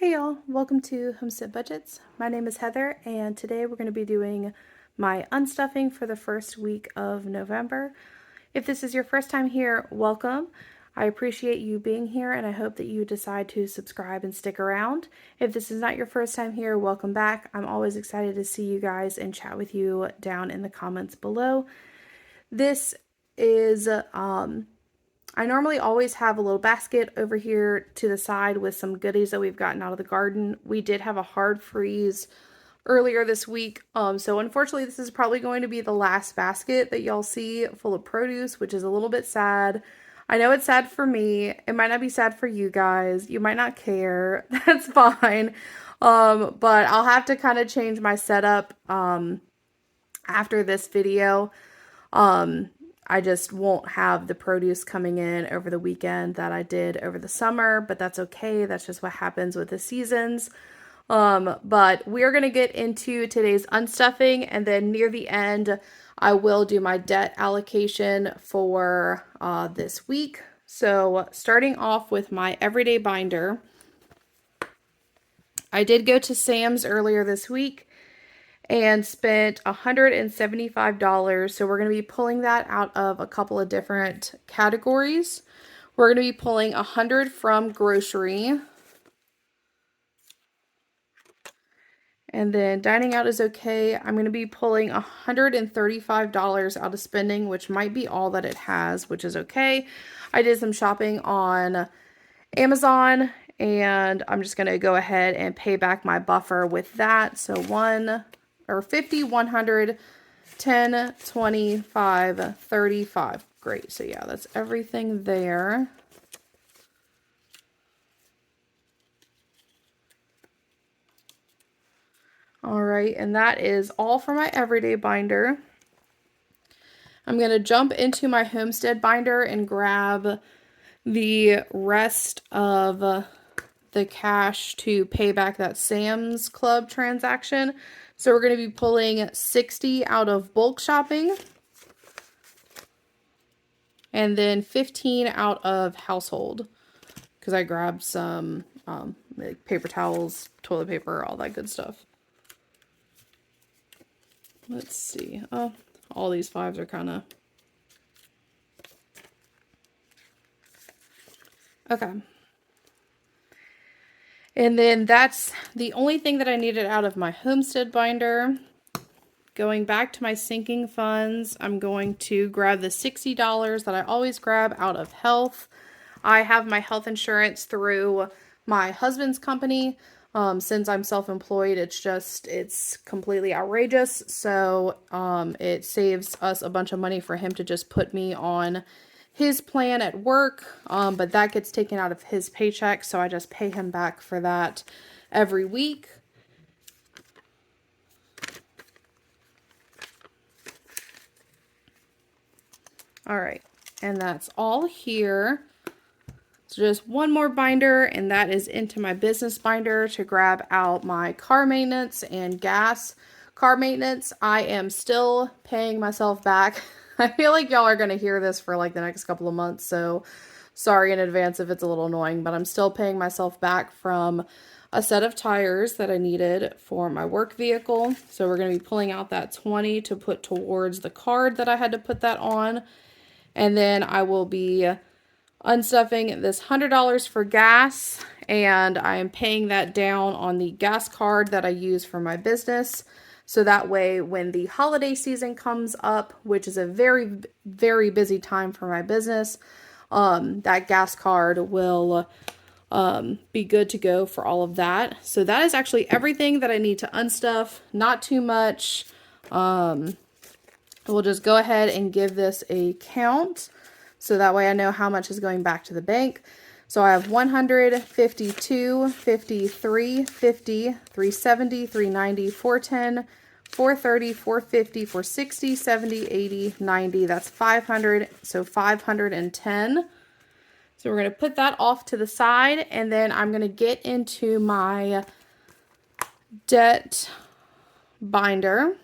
Hey y'all, welcome to Homestead Budgets. My name is Heather and today we're going to be doing my unstuffing for the first week of November. If this is your first time here, welcome. I appreciate you being here and I hope that you decide to subscribe and stick around. If this is not your first time here, welcome back. I'm always excited to see you guys and chat with you down in the comments below. This is I normally always have a little basket over here to the side with some goodies that we've gotten out of the garden. We did have a hard freeze earlier this week, so unfortunately this is probably going to be the last basket that y'all see full of produce, which is a little bit sad. I know it's sad for me. It might not be sad for you guys. You might not care. That's fine. But I'll have to kind of change my setup after this video. I just won't have the produce coming in over the weekend that I did over the summer, but that's okay. That's just what happens with the seasons. But we're going to get into today's unstuffing, and then near the end, I will do my debt allocation for this week. So starting off with my everyday binder, I did go to Sam's earlier this week and spent $175. So we're going to be pulling that out of a couple of different categories. We're going to be pulling 100 from grocery. And then dining out is okay. I'm going to be pulling $135 out of spending, which might be all that it has, which is okay. I did some shopping on Amazon and I'm just going to go ahead and pay back my buffer with that. So 50, 100, 10, 25, 35. Great. So yeah, that's everything there. All right, and that is all for my everyday binder. I'm going to jump into my homestead binder and grab the rest of the cash to pay back that Sam's Club transaction. So we're going to be pulling 60 out of bulk shopping and then 15 out of household because I grabbed some like paper towels, toilet paper, all that good stuff. Let's see. Oh, all these fives are kind of... Okay. And then that's the only thing that I needed out of my homestead binder. Going back to my sinking funds, I'm going to grab the $60 that I always grab out of health. I have my health insurance through my husband's company. Since I'm self-employed, it's completely outrageous. So it saves us a bunch of money for him to just put me on his plan at work, but that gets taken out of his paycheck, so I just pay him back for that every week. All right, and that's all here. So just one more binder, and that is into my business binder to grab out my car maintenance and gas. Car maintenance, I am still paying myself back. I feel like y'all are going to hear this for like the next couple of months, so sorry in advance if it's a little annoying, but I'm still paying myself back from a set of tires that I needed for my work vehicle. So we're going to be pulling out that 20 to put towards the card that I had to put that on. And then I will be unstuffing this $100 for gas, and I am paying that down on the gas card that I use for my business. So that way, when the holiday season comes up, which is a very, very busy time for my business, that gas card will be good to go for all of that. So that is actually everything that I need to unstuff. Not too much. We'll just go ahead and give this a count. So that way I know how much is going back to the bank. So I have 100, 52, 53, 50, 370, 390, 410, 430, 450, 460, 70, 80, 90. That's 500. So 510. So we're going to put that off to the side. And then I'm going to get into my debt binder.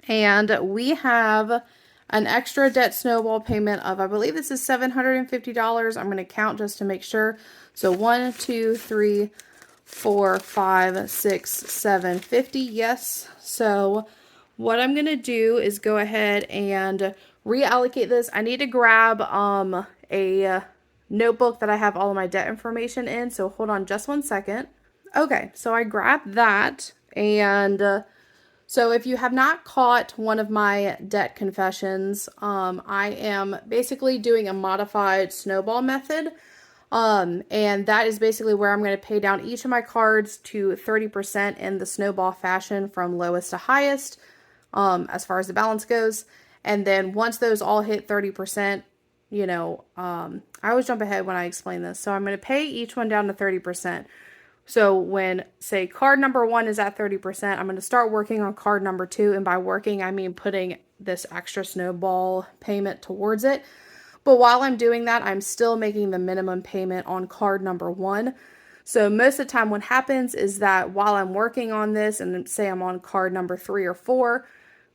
And we have an extra debt snowball payment of, I believe this is $750. I'm going to count just to make sure. So 1, 2, 3, 4, 5, 6, 7, 50. Yes. So what I'm going to do is go ahead and reallocate this. I need to grab a notebook that I have all of my debt information in. So hold on just one second. Okay, so I grabbed that, and so if you have not caught one of my debt confessions, I am basically doing a modified snowball method. And that is basically where I'm going to pay down each of my cards to 30% in the snowball fashion from lowest to highest, as far as the balance goes. And then once those all hit 30%, I always jump ahead when I explain this. So I'm going to pay each one down to 30%. So when, say, card number 1 is at 30%, I'm going to start working on card number 2. And by working, I mean putting this extra snowball payment towards it. But while I'm doing that, I'm still making the minimum payment on card number 1. So most of the time what happens is that while I'm working on this, and say I'm on card number 3 or 4,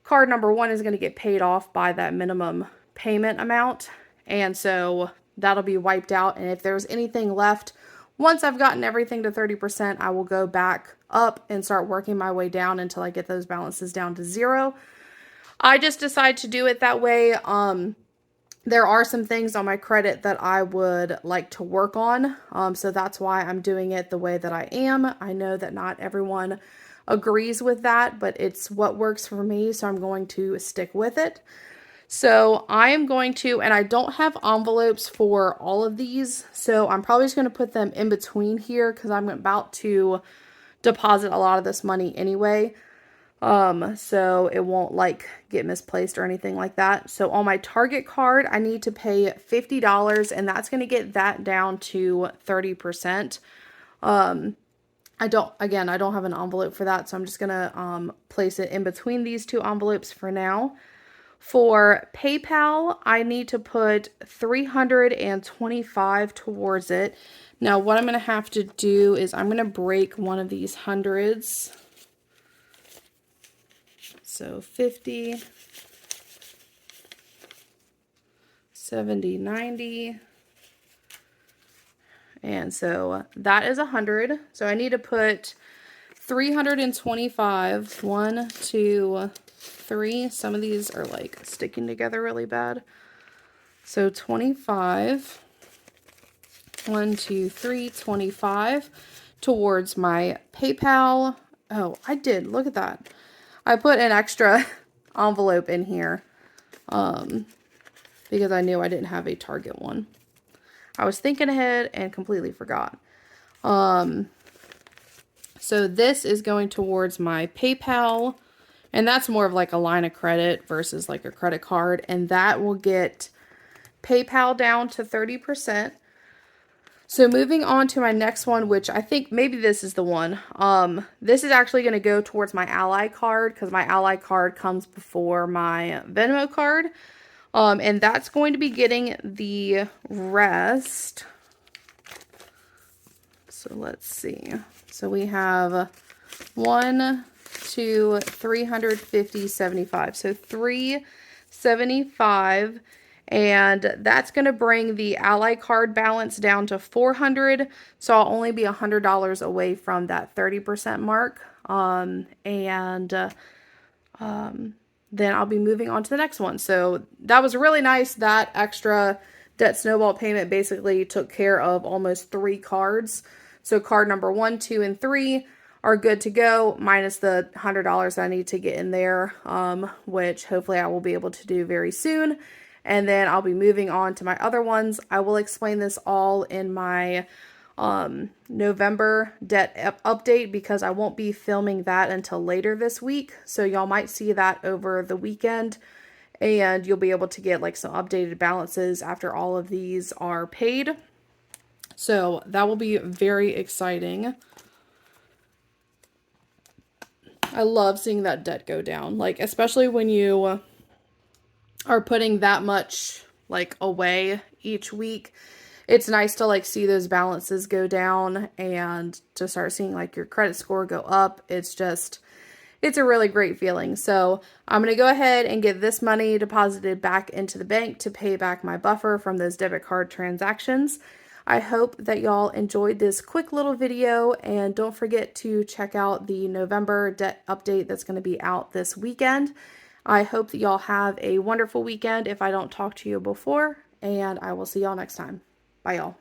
card number 1 is going to get paid off by that minimum payment amount. And so that'll be wiped out. And if there's anything left, once I've gotten everything to 30%, I will go back up and start working my way down until I get those balances down to 0. I just decide to do it that way. There are some things on my credit that I would like to work on. So that's why I'm doing it the way that I am. I know that not everyone agrees with that, but it's what works for me. So I'm going to stick with it. So I am going to, and I don't have envelopes for all of these, so I'm probably just going to put them in between here because I'm about to deposit a lot of this money anyway. So it won't like get misplaced or anything like that. So on my Target card, I need to pay $50, and that's going to get that down to 30%. I don't have an envelope for that, so I'm just going to place it in between these two envelopes for now. For PayPal, I need to put $325 towards it. Now, what I'm going to have to do is I'm going to break one of these hundreds. So 50, 70, 90. And so that is 100. So I need to put 325. 1, 2, 3. Some of these are like sticking together really bad. So 25. 1, 2, 3, 25 towards my PayPal. Oh, I did. Look at that. I put an extra envelope in here because I knew I didn't have a Target one. I was thinking ahead and completely forgot. So this is going towards my PayPal, and that's more of like a line of credit versus like a credit card, and that will get PayPal down to 30%. So moving on to my next one, which I think maybe this is the one. This is actually going to go towards my Ally card because my Ally card comes before my Venmo card. And that's going to be getting the rest. So let's see. So we have 1, 2, 350, 75. So 375. And that's going to bring the Ally card balance down to $400. So I'll only be $100 away from that 30% mark. Then I'll be moving on to the next one. So that was really nice. That extra debt snowball payment basically took care of almost 3 cards. So card number 1, 2, and 3 are good to go, minus the $100 I need to get in there, which hopefully I will be able to do very soon. And then I'll be moving on to my other ones. I will explain this all in my November debt update because I won't be filming that until later this week. So y'all might see that over the weekend, and you'll be able to get like some updated balances after all of these are paid. So that will be very exciting. I love seeing that debt go down, like especially when you are putting that much like away each week. It's nice to like see those balances go down and to start seeing like your credit score go up. It's a really great feeling. So I'm going to go ahead and get this money deposited back into the bank to pay back my buffer from those debit card transactions. I hope that y'all enjoyed this quick little video, and don't forget to check out the November debt update that's going to be out this weekend. I hope that y'all have a wonderful weekend if I don't talk to you before, and I will see y'all next time. Bye, y'all.